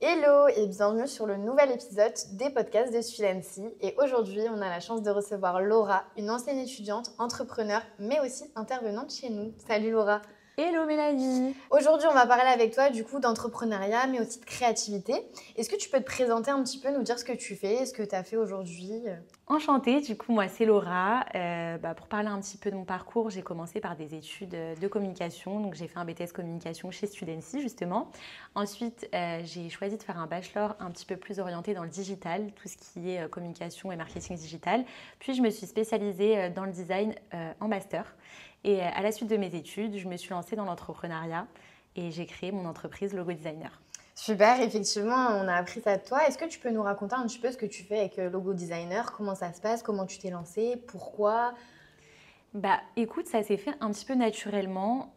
Hello et bienvenue sur le nouvel épisode des podcasts de Sulency. Et aujourd'hui, on a la chance de recevoir Laura, une ancienne étudiante, entrepreneur, mais aussi intervenante chez nous. Salut Laura. Hello Mélanie. Aujourd'hui, on va parler avec toi du coup d'entrepreneuriat, mais aussi de créativité. Est-ce que tu peux te présenter un petit peu, nous dire ce que tu fais, ce que tu as fait aujourd'hui? Enchantée, du coup moi c'est Laura. Pour parler un petit peu de mon parcours, j'ai commencé par des études de communication. Donc j'ai fait un BTS communication chez Studency justement. Ensuite j'ai choisi de faire un bachelor un petit peu plus orienté dans le digital, tout ce qui est communication et marketing digital. Puis je me suis spécialisée dans le design en master. Et à la suite de mes études, je me suis lancée dans l'entrepreneuriat et j'ai créé mon entreprise Logo Designer. Super, effectivement, on a appris ça de toi. Est-ce que tu peux nous raconter un petit peu ce que tu fais avec Logo Designer? Comment ça se passe? Comment tu t'es lancée? Pourquoi? Écoute, ça s'est fait un petit peu naturellement.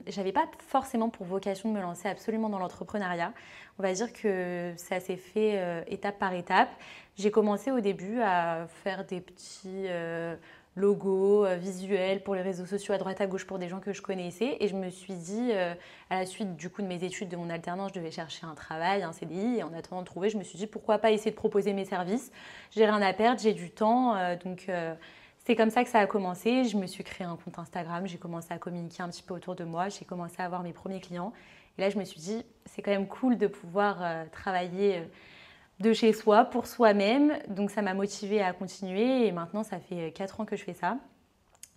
J'avais pas forcément pour vocation de me lancer absolument dans l'entrepreneuriat. On va dire que ça s'est fait étape par étape. J'ai commencé au début à faire des petits logos visuels pour les réseaux sociaux à droite à gauche pour des gens que je connaissais. Et je me suis dit, à la suite du coup de mes études, de mon alternance, je devais chercher un travail, un CDI. Et en attendant de trouver, je me suis dit pourquoi pas essayer de proposer mes services. J'ai rien à perdre, j'ai du temps. C'est comme ça que ça a commencé. Je me suis créé un compte Instagram, j'ai commencé à communiquer un petit peu autour de moi, j'ai commencé à avoir mes premiers clients. Et là, je me suis dit, c'est quand même cool de pouvoir travailler de chez soi, pour soi-même. Donc ça m'a motivée à continuer et maintenant, ça fait 4 ans que je fais ça,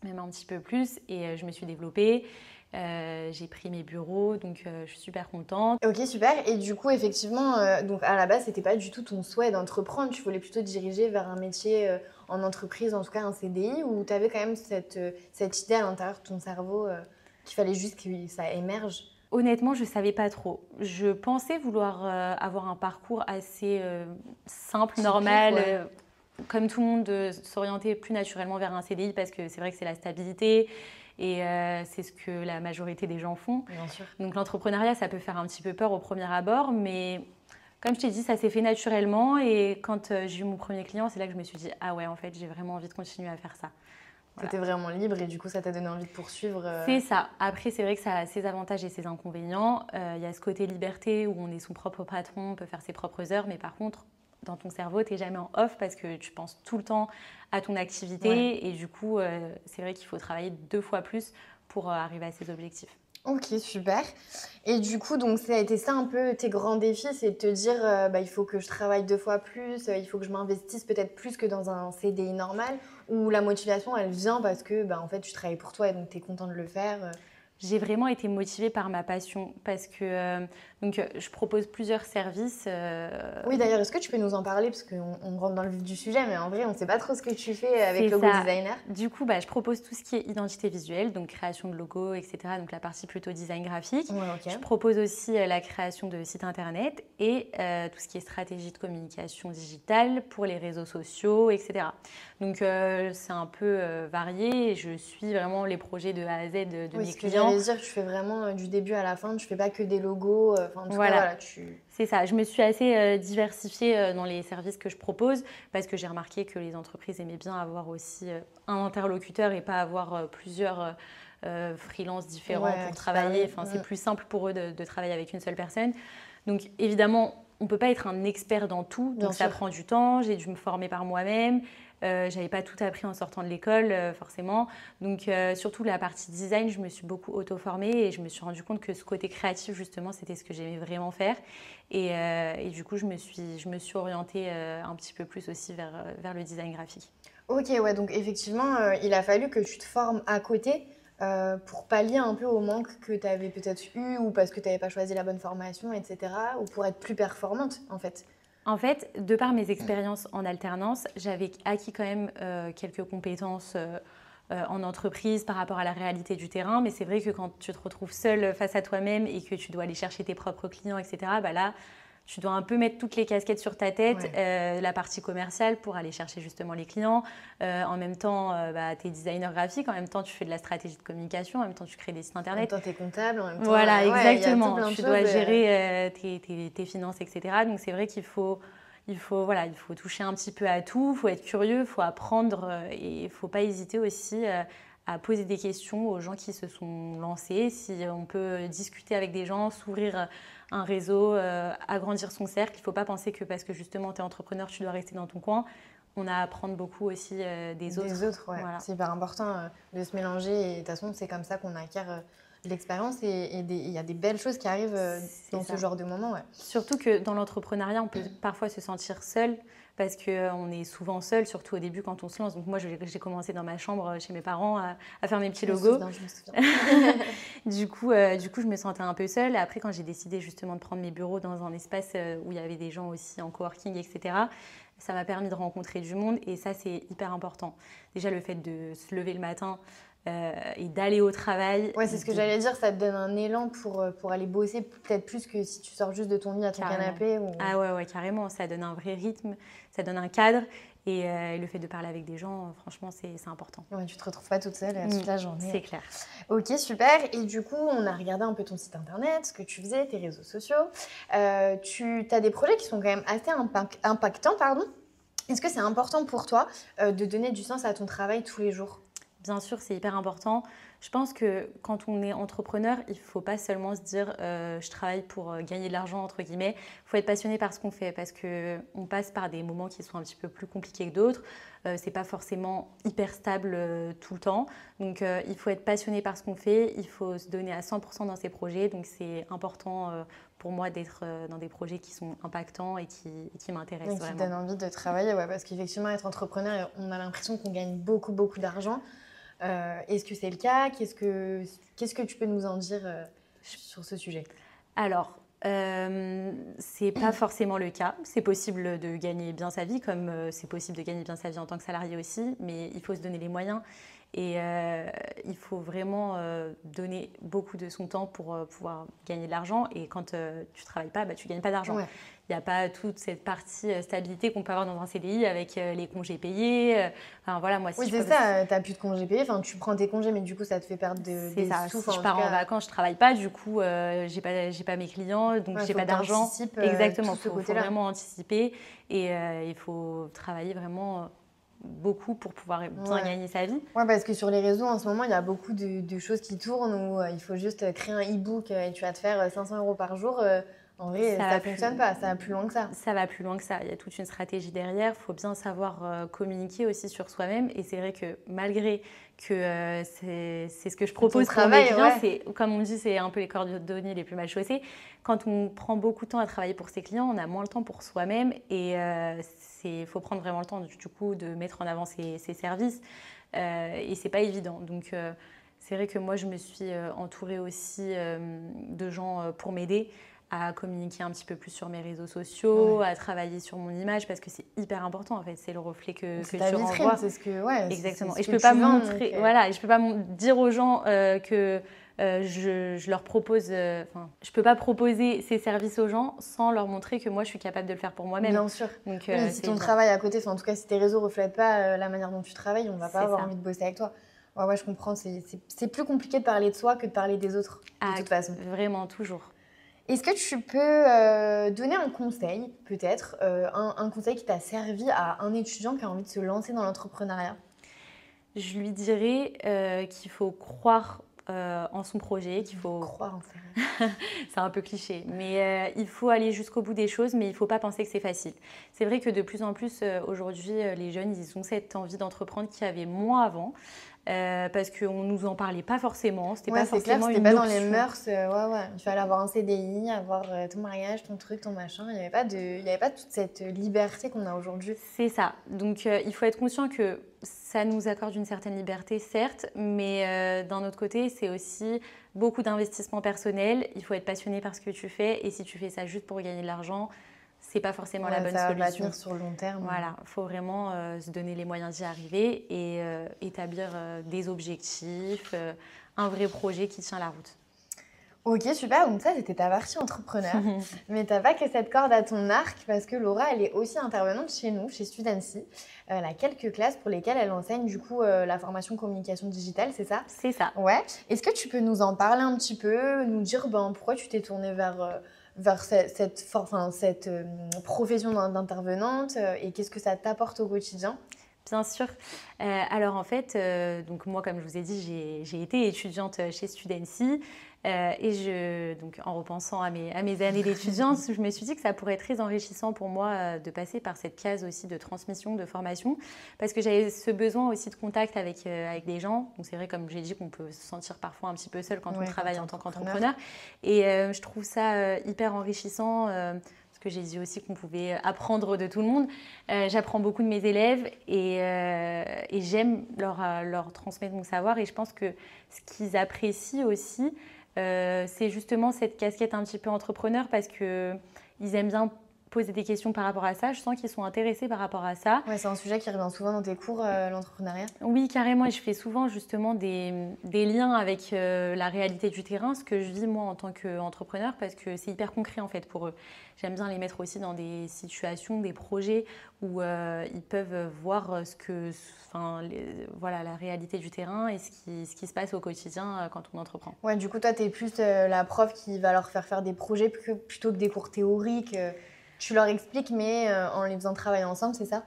même un petit peu plus. Et je me suis développée. J'ai pris mes bureaux, donc je suis super contente. Ok, super. Et du coup, effectivement, donc à la base, c'était pas du tout ton souhait d'entreprendre. Tu voulais plutôt te diriger vers un métier en entreprise, en tout cas un CDI, ou tu avais quand même cette idée à l'intérieur de ton cerveau qu'il fallait juste que ça émerge? Honnêtement, je ne savais pas trop. Je pensais vouloir avoir un parcours assez simple, Typique, normal, ouais. comme tout le monde, s'orienter plus naturellement vers un CDI parce que c'est vrai que c'est la stabilité et c'est ce que la majorité des gens font. Bien sûr. Donc l'entrepreneuriat, ça peut faire un petit peu peur au premier abord, mais comme je t'ai dit, ça s'est fait naturellement et quand j'ai eu mon premier client, c'est là que je me suis dit « Ah ouais, en fait, j'ai vraiment envie de continuer à faire ça ». Voilà. T'étais vraiment libre et du coup, ça t'a donné envie de poursuivre. C'est ça. Après, c'est vrai que ça a ses avantages et ses inconvénients. Il y a ce côté liberté où on est son propre patron, on peut faire ses propres heures, mais par contre, dans ton cerveau, tu n'es jamais en off parce que tu penses tout le temps à ton activité. Ouais. Et du coup, c'est vrai qu'il faut travailler 2 fois plus pour arriver à ses objectifs. Ok, super. Et du coup, donc ça a été ça un peu tes grands défis, c'est de te dire, il faut que je travaille 2 fois plus, il faut que je m'investisse peut-être plus que dans un CDI normal, ou la motivation, elle vient parce que, en fait, tu travailles pour toi et donc tu es content de le faire. J'ai vraiment été motivée par ma passion parce que je propose plusieurs services. Oui, d'ailleurs, est-ce que tu peux nous en parler? Parce qu'on rentre dans le vif du sujet, mais en vrai, on ne sait pas trop ce que tu fais avec C'est Logo ça. Designer. Du coup, je propose tout ce qui est identité visuelle, donc création de logos, etc. Donc la partie plutôt design graphique. Ouais, ok. Je propose aussi la création de sites internet et tout ce qui est stratégie de communication digitale pour les réseaux sociaux, etc. Donc c'est un peu varié et je suis vraiment les projets de A à Z de Oui, mes ce que clients. j'allais dire, tu fais vraiment du début à la fin, tu fais pas que des logos. En tout cas, Voilà. voilà, tu... C'est ça, je me suis assez diversifiée dans les services que je propose parce que j'ai remarqué que les entreprises aimaient bien avoir aussi un interlocuteur et pas avoir plusieurs freelances différents Ouais, à pour qui travailler. parler. Enfin, c'est plus simple pour eux de travailler avec une seule personne. Donc évidemment, on ne peut pas être un expert dans tout, Bien donc ça sûr. prend du temps. J'ai dû me former par moi-même. J'avais pas tout appris en sortant de l'école, forcément. Donc, surtout la partie design, je me suis beaucoup auto-formée et je me suis rendu compte que ce côté créatif, justement, c'était ce que j'aimais vraiment faire. Et du coup, je me suis orientée un petit peu plus aussi vers le design graphique. Ok, ouais, donc effectivement, il a fallu que tu te formes à côté pour pallier un peu au manque que tu avais peut-être eu ou parce que tu n'avais pas choisi la bonne formation, etc. Ou pour être plus performante, en fait. En fait, de par mes expériences en alternance, j'avais acquis quand même quelques compétences en entreprise par rapport à la réalité du terrain. Mais c'est vrai que quand tu te retrouves seule face à toi-même et que tu dois aller chercher tes propres clients, etc., là, tu dois un peu mettre toutes les casquettes sur ta tête, Ouais. la partie commerciale pour aller chercher justement les clients. En même temps, tu es designer graphique, en même temps, tu fais de la stratégie de communication, en même temps, tu crées des sites En même internet. temps, tu es comptable, en même temps, Voilà, ouais, il y a tout exactement. plein de Tu choses. dois gérer tes finances, etc. Donc, c'est vrai voilà, il faut toucher un petit peu à tout, il faut être curieux, il faut apprendre et il ne faut pas hésiter aussi à poser des questions aux gens qui se sont lancés, si on peut discuter avec des gens, s'ouvrir un réseau, agrandir son cercle. Il ne faut pas penser que parce que justement tu es entrepreneur, tu dois rester dans ton coin. On a à apprendre beaucoup aussi des autres. Des autres, ouais. Voilà. C'est hyper important de se mélanger et de toute façon, c'est comme ça qu'on acquiert de l'expérience et il y a des belles choses qui arrivent dans ce genre de moment. Ouais. Surtout que dans l'entrepreneuriat, on peut parfois se sentir seul parce qu'on est souvent seul, surtout au début quand on se lance. Donc moi, j'ai commencé dans ma chambre chez mes parents à faire mes petits logos. Je me souviens. Du coup, je me sentais un peu seule. Et après, quand j'ai décidé justement de prendre mes bureaux dans un espace où il y avait des gens aussi en coworking, etc., ça m'a permis de rencontrer du monde et ça, c'est hyper important. Déjà, le fait de se lever le matin et d'aller au travail. Ouais, c'est ce que j'allais dire, ça te donne un élan pour aller bosser, peut-être plus que si tu sors juste de ton lit à ton canapé. Ou... Ah ouais, carrément. Ça donne un vrai rythme, ça donne un cadre. Et le fait de parler avec des gens, franchement, c'est important. Ouais, tu te retrouves pas toute seule toute la journée. C'est clair. Ok, super. Et du coup, on a regardé un peu ton site internet, ce que tu faisais, tes réseaux sociaux. Tu as des projets qui sont quand même assez impactants, pardon. Est-ce que c'est important pour toi de donner du sens à ton travail tous les jours ? Bien sûr, c'est hyper important. Je pense que quand on est entrepreneur, il ne faut pas seulement se dire je travaille pour gagner de l'argent, entre guillemets. Il faut être passionné par ce qu'on fait parce qu'on passe par des moments qui sont un petit peu plus compliqués que d'autres. Ce n'est pas forcément hyper stable tout le temps. Donc, il faut être passionné par ce qu'on fait. Il faut se donner à 100% dans ses projets. Donc, c'est important pour moi d'être dans des projets qui sont impactants et qui m'intéressent vraiment. Qui donnent envie de travailler, ouais, parce qu'effectivement, être entrepreneur, on a l'impression qu'on gagne beaucoup d'argent. Est-ce que c'est le cas ? Qu'est-ce que tu peux nous en dire sur ce sujet ? Alors, c'est pas forcément le cas. C'est possible de gagner bien sa vie, comme c'est possible de gagner bien sa vie en tant que salarié aussi, mais il faut se donner les moyens et il faut vraiment donner beaucoup de son temps pour pouvoir gagner de l'argent. Et quand tu travailles pas, tu gagnes pas d'argent. Ouais. Il n'y a pas toute cette partie stabilité qu'on peut avoir dans un CDI avec les congés payés. Enfin, voilà, moi, oui, c'est ça, tu n'as plus de congés payés. Enfin, tu prends tes congés, mais du coup, ça te fait perdre des sous. Si je pars en vacances, je ne travaille pas. Du coup, j'ai pas mes clients, donc j'ai pas d'argent. Exactement, il faut vraiment anticiper. Et il faut travailler vraiment beaucoup pour pouvoir bien gagner sa vie. Ouais, parce que sur les réseaux, en ce moment, il y a beaucoup de choses qui tournent où il faut juste créer un e-book et tu vas te faire 500 € par jour. En vrai, ça ne fonctionne pas, ça va plus loin que ça. Ça va plus loin que ça, il y a toute une stratégie derrière, il faut bien savoir communiquer aussi sur soi-même et c'est vrai que malgré que c'est ce que je propose pour mes clients, comme on dit, c'est un peu les cordonniers les plus mal chaussés. Quand on prend beaucoup de temps à travailler pour ses clients, on a moins le temps pour soi-même et il faut prendre vraiment le temps du coup de mettre en avant ses services et c'est pas évident. Donc c'est vrai que moi je me suis entourée aussi de gens pour m'aider à communiquer un petit peu plus sur mes réseaux sociaux, à travailler sur mon image parce que c'est hyper important en fait, c'est le reflet que tu renvoies. C'est ce que exactement. Et je peux pas montrer, je peux pas dire aux gens que je leur propose, je peux pas proposer ces services aux gens sans leur montrer que moi je suis capable de le faire pour moi-même. Bien sûr. Donc, si ton travail à côté, en tout cas si tes réseaux reflètent pas la manière dont tu travailles, on va pas avoir envie de bosser avec toi. Ouais, je comprends. C'est plus compliqué de parler de soi que de parler des autres de toute façon. Vraiment, toujours. Est-ce que tu peux donner un conseil, peut-être, un conseil qui t'a servi à un étudiant qui a envie de se lancer dans l'entrepreneuriat ? Je lui dirais qu'il faut croire en son projet, qu'il faut croire en ses rêves. C'est un peu cliché, mais il faut aller jusqu'au bout des choses, mais il ne faut pas penser que c'est facile. C'est vrai que de plus en plus, aujourd'hui, les jeunes, ils ont cette envie d'entreprendre qu'il y avait moins avant. Parce qu'on ne nous en parlait pas forcément, c'était pas forcément une option. C'était pas dans les mœurs, il fallait avoir un CDI, avoir ton mariage, ton truc, ton machin, il n'y avait pas toute cette liberté qu'on a aujourd'hui. C'est ça, donc il faut être conscient que ça nous accorde une certaine liberté, certes, mais d'un autre côté, c'est aussi beaucoup d'investissement personnel, il faut être passionné par ce que tu fais, et si tu fais ça juste pour gagner de l'argent, c'est pas forcément la bonne solution. Ça va pas tenir sur le long terme. Voilà, il faut vraiment se donner les moyens d'y arriver et établir des objectifs, un vrai projet qui tient la route. Ok, super. Donc ça, c'était ta partie entrepreneur. Mais tu n'as pas que cette corde à ton arc parce que Laura, elle est aussi intervenante chez nous, chez Studency. Elle a quelques classes pour lesquelles elle enseigne du coup la formation communication digitale, c'est ça ? C'est ça. Ouais. Est-ce que tu peux nous en parler un petit peu, nous dire pourquoi tu t'es tournée vers cette profession d'intervenante et qu'est-ce que ça t'apporte au quotidien ? Bien sûr. Alors en fait, donc moi, comme je vous ai dit, j'ai été étudiante chez Studency. Donc, en repensant à mes années d'étudiante, je me suis dit que ça pourrait être très enrichissant pour moi de passer par cette case aussi de transmission, de formation, parce que j'avais ce besoin aussi de contact avec des gens. Donc c'est vrai, comme j'ai dit, qu'on peut se sentir parfois un petit peu seul quand on travaille en tant qu'entrepreneur. Et je trouve ça hyper enrichissant. Parce que j'ai dit aussi qu'on pouvait apprendre de tout le monde. J'apprends beaucoup de mes élèves et j'aime leur transmettre mon savoir. Et je pense que ce qu'ils apprécient aussi, c'est justement cette casquette un petit peu entrepreneur parce qu'ils aiment bien poser des questions par rapport à ça. Je sens qu'ils sont intéressés par rapport à ça. Ouais, c'est un sujet qui revient souvent dans tes cours, l'entrepreneuriat. Oui, carrément. Et je fais souvent justement des liens avec la réalité du terrain, ce que je vis moi en tant qu'entrepreneur, parce que c'est hyper concret en fait pour eux. J'aime bien les mettre aussi dans des situations, des projets où ils peuvent voir la réalité du terrain et ce qui se passe au quotidien quand on entreprend. Ouais, du coup, toi, tu es plus la prof qui va leur faire des projets plutôt que des cours théoriques. Tu leur expliques, mais en les faisant travailler ensemble, c'est ça?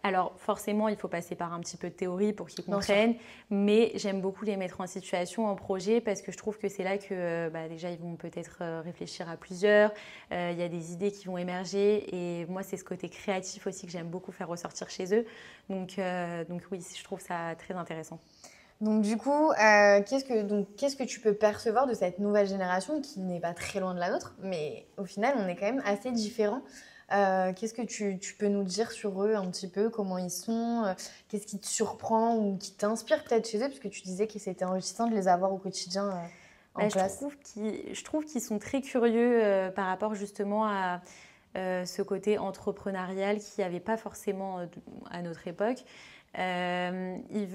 Alors forcément, il faut passer par un petit peu de théorie pour qu'ils comprennent, mais j'aime beaucoup les mettre en situation, en projet, parce que je trouve que c'est là que déjà ils vont peut-être réfléchir à plusieurs, il y a des idées qui vont émerger et moi c'est ce côté créatif aussi que j'aime beaucoup faire ressortir chez eux. Donc oui, je trouve ça très intéressant. Donc du coup, qu'est-ce que tu peux percevoir de cette nouvelle génération qui n'est pas très loin de la nôtre, mais au final on est quand même assez différents. Qu'est-ce que tu peux nous dire sur eux un petit peu, comment ils sont, qu'est-ce qui te surprend ou qui t'inspire peut-être chez eux, parce que tu disais que c'était enrichissant de les avoir au quotidien en classe. Je trouve qu'ils sont très curieux par rapport justement à ce côté entrepreneurial qu'il n'y avait pas forcément à notre époque. Ils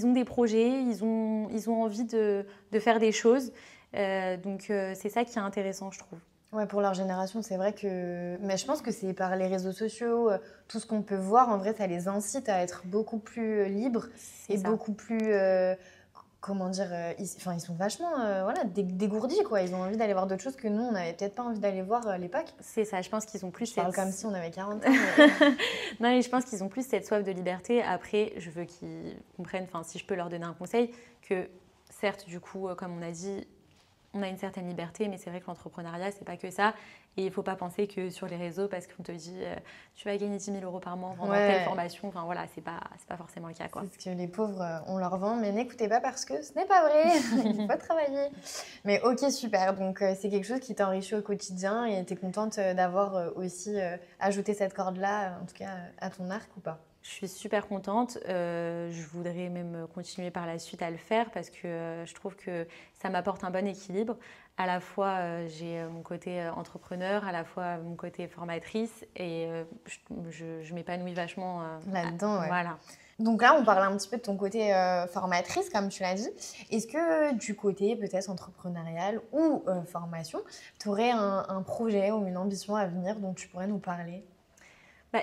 ont des projets, ils ont envie de faire des choses. Donc c'est ça qui est intéressant, je trouve. Ouais, pour leur génération, c'est vrai que... Mais je pense que c'est par les réseaux sociaux, tout ce qu'on peut voir, en vrai, ça les incite à être beaucoup plus libres et beaucoup plus... comment dire ils sont vachement dégourdis, quoi. Ils ont envie d'aller voir d'autres choses que nous, on n'avait peut-être pas envie d'aller voir à l'époque. C'est ça, je pense qu'ils ont plus... Je parle comme si on avait 40 ans. Non, mais je pense qu'ils ont plus cette soif de liberté. Après, je veux qu'ils comprennent, si je peux leur donner un conseil, que certes, du coup, comme on a dit... On a une certaine liberté, mais c'est vrai que l'entrepreneuriat, c'est pas que ça. Et il ne faut pas penser que sur les réseaux, parce qu'on te dit tu vas gagner 10 000 € par mois en vendant telle formation. Enfin voilà, c'est pas forcément le cas, quoi. C'est ce que les pauvres, on leur vend, mais n'écoutez pas parce que ce n'est pas vrai. Il faut travailler. Mais ok, super. Donc c'est quelque chose qui t'enrichit au quotidien et tu es contente d'avoir aussi ajouté cette corde-là, en tout cas à ton arc ou pas? Je suis super contente. Je voudrais même continuer par la suite à le faire parce que je trouve que ça m'apporte un bon équilibre. À la fois, j'ai mon côté entrepreneur, à la fois mon côté formatrice et je m'épanouis vachement là-dedans. Ouais. Voilà. Donc là, on parle un petit peu de ton côté formatrice, comme tu l'as dit. Est-ce que du côté peut-être entrepreneurial ou formation, tu aurais un projet ou une ambition à venir dont tu pourrais nous parler?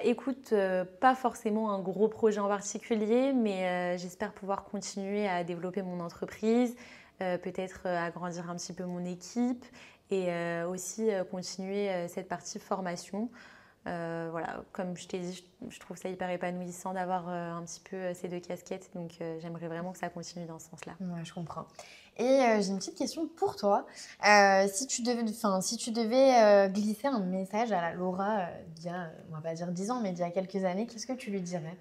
Écoute, pas forcément un gros projet en particulier, mais j'espère pouvoir continuer à développer mon entreprise, peut-être agrandir un petit peu mon équipe et aussi continuer cette partie formation. Voilà, comme je t'ai dit, je trouve ça hyper épanouissant d'avoir un petit peu ces deux casquettes, donc j'aimerais vraiment que ça continue dans ce sens-là. Ouais, je comprends. Et j'ai une petite question pour toi. Si tu devais glisser un message à la Laura d'il y a, on va pas dire 10 ans, mais d'il y a quelques années, qu'est-ce que tu lui dirais?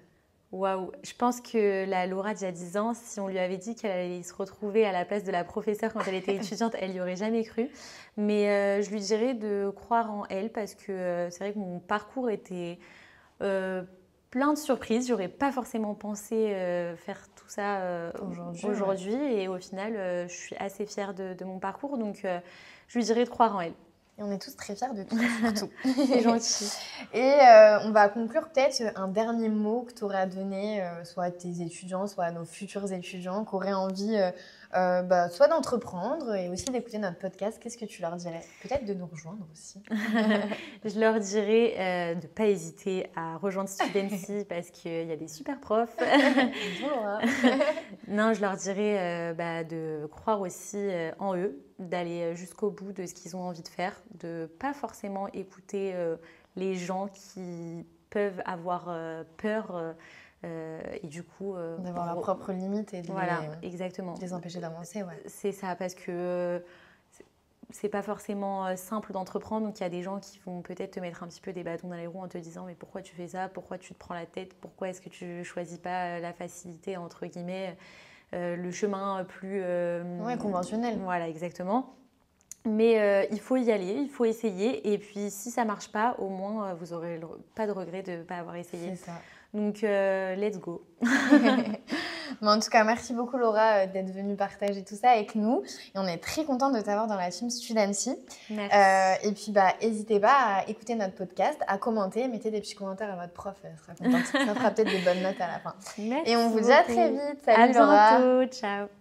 Waouh, je pense que la Laura d'il y a 10 ans, si on lui avait dit qu'elle allait se retrouver à la place de la professeure quand elle était étudiante, elle n'y aurait jamais cru. Mais je lui dirais de croire en elle parce que c'est vrai que mon parcours était plein de surprises. J'aurais pas forcément pensé faire tout ça aujourd'hui. Ouais. Et au final, je suis assez fière de mon parcours. Donc, je lui dirais de croire en elle. Et on est tous très fiers de toi, surtout. C'est gentil. Et on va conclure peut-être un dernier mot que tu aurais à donner, soit à tes étudiants, soit à nos futurs étudiants qui auraient envie soit d'entreprendre et aussi d'écouter notre podcast. Qu'est-ce que tu leur dirais? Peut-être de nous rejoindre aussi. Je leur dirais de ne pas hésiter à rejoindre Studency parce qu'il y a des super profs. Bonjour. Non, je leur dirais de croire aussi en eux, d'aller jusqu'au bout de ce qu'ils ont envie de faire, de ne pas forcément écouter les gens qui peuvent avoir peur Et du coup... D'avoir leurs propres limites et de voilà, exactement. les empêcher d'avancer, ouais. C'est ça, parce que c'est pas forcément simple d'entreprendre. Donc, il y a des gens qui vont peut-être te mettre un petit peu des bâtons dans les roues en te disant « Mais pourquoi tu fais ça? Pourquoi tu te prends la tête? Pourquoi est-ce que tu choisis pas la facilité, entre guillemets, le chemin plus... Ouais, conventionnel. Voilà, exactement. Mais il faut y aller, il faut essayer. Et puis, si ça marche pas, au moins, vous n'aurez pas de regret de ne pas avoir essayé. C'est ça. Donc, let's go. Mais en tout cas, merci beaucoup Laura d'être venue partager tout ça avec nous. Et on est très contente de t'avoir dans la team Studenty. Merci. Et puis, n'hésitez pas à écouter notre podcast, à commenter, mettez des petits commentaires à votre prof. Elle sera contente. Ça fera peut-être des bonnes notes à la fin. Merci et on vous dit à très vite. Salut à Laura. bientôt. Ciao.